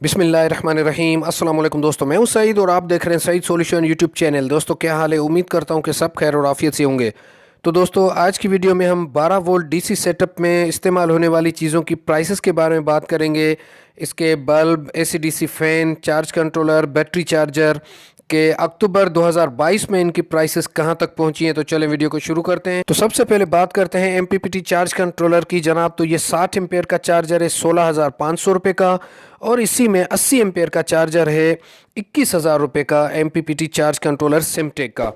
बिस्मिल्लाहिर्रहमानिर्रहीम अस्सलाम वालेकुम दोस्तों, मैं हूं सईद और आप देख रहे हैं सईद सॉल्यूशन यूट्यूब चैनल। दोस्तों क्या हाल है? उम्मीद करता हूं कि सब खैर और आफियत से होंगे। तो दोस्तों आज की वीडियो में हम 12 वोल्ट डीसी सेटअप में इस्तेमाल होने वाली चीज़ों की प्राइसेस के बारे में बात करेंगे। इसके bulb, AC DC fan, charge controller, battery charger के अक्टूबर 2022 में इनकी प्राइसेस कहां तक पहुंची हैं। तो चलें वीडियो को शुरू करते हैं। तो सबसे पहले बात करते हैं एमपीपीटी चार्ज कंट्रोलर की जनाब। तो ये 60 एम्पेयर का चार्जर है 16,500 रुपये का, और इसी में 80 एम्पेयर का चार्जर है 21,000 रुपये का एमपीपीटी चार्ज कंट्रोलर सिमटेक का।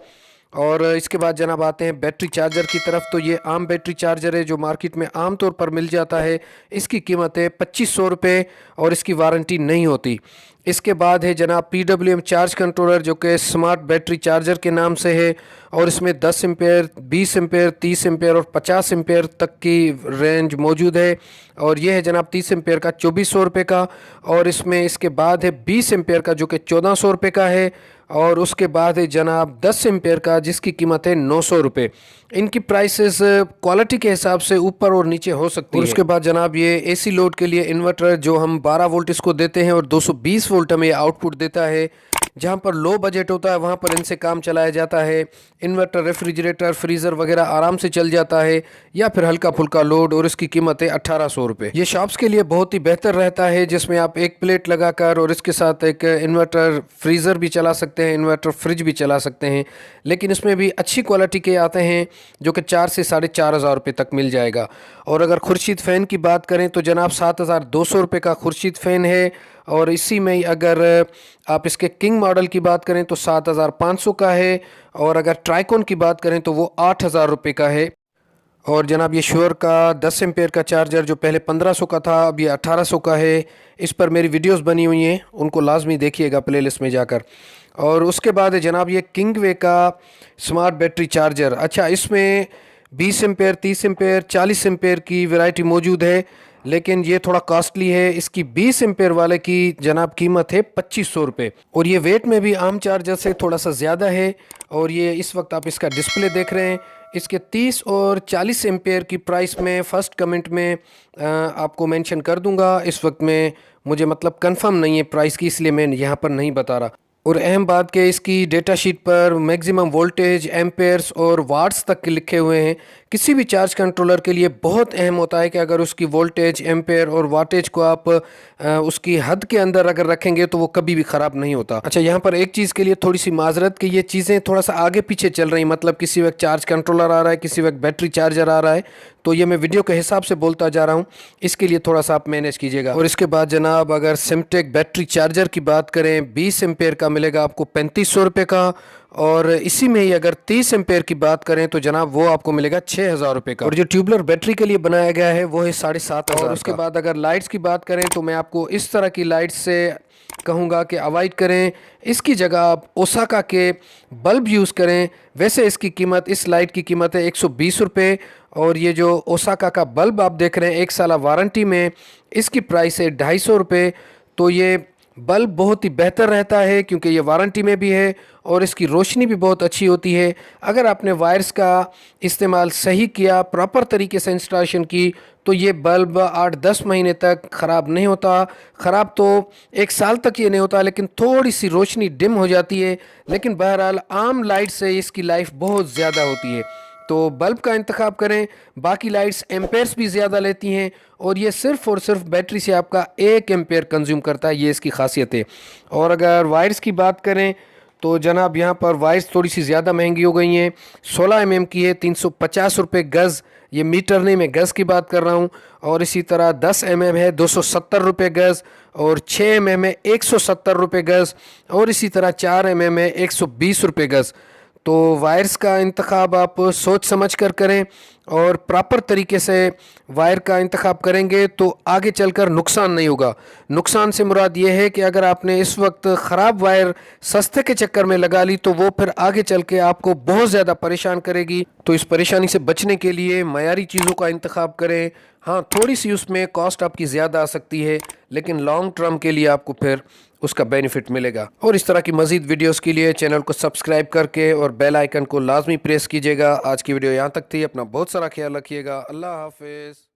और इसके बाद जनाब आते हैं बैटरी चार्जर की तरफ। तो ये आम बैटरी चार्जर है जो मार्केट में आम तौर पर मिल जाता है। इसकी कीमत है 2500 रुपये और इसकी वारंटी नहीं होती। इसके बाद है जनाब PWM चार्ज कंट्रोलर जो कि स्मार्ट बैटरी चार्जर के नाम से है, और इसमें 10 एम्पेयर, 20 एम्पेयर, 30 एम्पेयर और 50 एम्पेयर तक की रेंज मौजूद है। और ये है जनाब 30 एम्पेयर का 2400 रुपये का, और इसमें इसके बाद है 20 एम्पेयर का जो कि 1400 रुपये का है, और उसके बाद है जनाब 10 एम्पेयर का जिसकी कीमत है 900 रुपये। इनकी प्राइसेस क्वालिटी के हिसाब से ऊपर और नीचे हो सकती है। और उसके बाद जनाब ये एसी लोड के लिए इन्वर्टर जो हम 12 वोल्ट इसको देते हैं और 220 वोल्ट हमें आउटपुट देता है। जहाँ पर लो बजट होता है वहाँ पर इनसे काम चलाया जाता है। इन्वर्टर, रेफ्रिजरेटर, फ्रीज़र वगैरह आराम से चल जाता है, या फिर हल्का फुल्का लोड, और इसकी कीमत है 1800 रुपये। ये शॉप्स के लिए बहुत ही बेहतर रहता है, जिसमें आप एक प्लेट लगाकर और इसके साथ एक इन्वर्टर फ्रीज़र भी चला सकते हैं, इन्वर्टर फ्रिज भी चला सकते हैं। लेकिन इसमें भी अच्छी क्वालिटी के आते हैं जो कि 4 से 4,500 रुपये तक मिल जाएगा। और अगर खुर्शीद फ़ैन की बात करें तो जनाब 7,200 रुपये का खुर्शीद फ़ैन है, और इसी में अगर आप इसके किंग मॉडल की बात करें तो 7,500 का है, और अगर ट्राइकॉन की बात करें तो वो 8,000 रुपये का है। और जनाब ये श्योर का 10 एम्पेयर का चार्जर जो पहले 1500 का था अब ये 1800 का है। इस पर मेरी वीडियोस बनी हुई हैं, उनको लाजमी देखिएगा प्लेलिस्ट में जाकर। और उसके बाद है जनाब ये किंगवे का स्मार्ट बैटरी चार्जर। अच्छा, इसमें 20 एम्पेयर, 30 एम्पेयर, 40 एम्पेयर की वैरायटी मौजूद है, लेकिन ये थोड़ा कॉस्टली है। इसकी 20 एम्पेयर वाले की जनाब कीमत है 2500 रुपये, और ये वेट में भी आम चार्जर से थोड़ा सा ज़्यादा है। और ये इस वक्त आप इसका डिस्प्ले देख रहे हैं। इसके 30 और 40 एम्पेयर की प्राइस में फ़र्स्ट कमेंट में आपको मेंशन कर दूंगा। इस वक्त में मुझे मतलब कंफर्म नहीं है प्राइस की, इसलिए मैं यहाँ पर नहीं बता रहा। और अहम बात कि इसकी डेटा शीट पर मैक्सिमम वोल्टेज, एम्पेयर्स और वाट्स तक के लिखे हुए हैं। किसी भी चार्ज कंट्रोलर के लिए बहुत अहम होता है कि अगर उसकी वोल्टेज, एम्पेयर और वाटेज को आप उसकी हद के अंदर अगर रखेंगे तो वो कभी भी ख़राब नहीं होता। अच्छा, यहाँ पर एक चीज़ के लिए थोड़ी सी माजरत कि ये चीज़ें थोड़ा सा आगे पीछे चल रही, मतलब किसी वक्त चार्ज कंट्रोलर आ रहा है, किसी वक्त बैटरी चार्जर आ रहा है, तो ये मैं वीडियो के हिसाब से बोलता जा रहा हूँ, इसके लिए थोड़ा सा आप मैनेज कीजिएगा। और इसके बाद जनाब अगर सिमटेक बैटरी चार्जर की बात करें, 20 एम्पेयर का मिलेगा आपको 3500 रुपये का, और इसी में ही अगर 30 एम्पेयर की बात करें तो जनाब वो आपको मिलेगा 6,000 रुपये का। और जो ट्यूबलर बैटरी के लिए बनाया गया है वो है 7,500। और उसके बाद अगर लाइट्स की बात करें तो मैं आपको इस तरह की लाइट्स से कहूँगा कि अवॉइड करें। इसकी जगह आप ओसाका के बल्ब यूज़ करें। वैसे इसकी कीमत, इस लाइट की कीमत है 120 रुपये, और ये जो ओसाका का बल्ब आप देख रहे हैं 1 साल वारंटी में, इसकी प्राइस है 250 रुपये। तो ये बल्ब बहुत ही बेहतर रहता है क्योंकि ये वारंटी में भी है और इसकी रोशनी भी बहुत अच्छी होती है। अगर आपने वायर्स का इस्तेमाल सही किया, प्रॉपर तरीके से इंस्टॉलेशन की, तो ये बल्ब 8-10 महीने तक ख़राब नहीं होता। ख़राब तो 1 साल तक ये नहीं होता, लेकिन थोड़ी सी रोशनी डिम हो जाती है। लेकिन बहरहाल आम लाइट से इसकी लाइफ बहुत ज़्यादा होती है। तो बल्ब का इंतखाब करें। बाकी लाइट्स एम्पेयर्स भी ज़्यादा लेती हैं, और ये सिर्फ़ और सिर्फ बैटरी से आपका 1 एम्पेयर कंज्यूम करता है, ये इसकी खासियत है। और अगर वायर्स की बात करें तो जनाब यहाँ पर वायर्स थोड़ी सी ज़्यादा महंगी हो गई हैं। 16 mm की है 350 रुपये गज़, ये मीटर नहीं, मैं गज़ की बात कर रहा हूँ। और इसी तरह 10 mm है 270 रुपये गज़, और 6 mm है 170 रुपये गज़, और इसी तरह 4 mm है 120 रुपये गज़। तो वायर्स का इंतखाब आप सोच समझ कर करें, और प्रॉपर तरीके से वायर का इंतखाब करेंगे तो आगे चलकर नुकसान नहीं होगा। नुकसान से मुराद ये है कि अगर आपने इस वक्त ख़राब वायर सस्ते के चक्कर में लगा ली तो वो फिर आगे चल के आपको बहुत ज़्यादा परेशान करेगी। तो इस परेशानी से बचने के लिए मयारी चीज़ों का इंतखाब करें। हाँ, थोड़ी सी उसमें कॉस्ट आपकी ज़्यादा आ सकती है, लेकिन लॉन्ग टर्म के लिए आपको फिर उसका बेनिफिट मिलेगा। और इस तरह की मज़ीद वीडियोस के लिए चैनल को सब्सक्राइब करके और बेल आइकन को लाजमी प्रेस कीजिएगा। आज की वीडियो यहाँ तक थी। अपना बहुत सारा ख्याल रखिएगा। अल्लाह हाफिज़।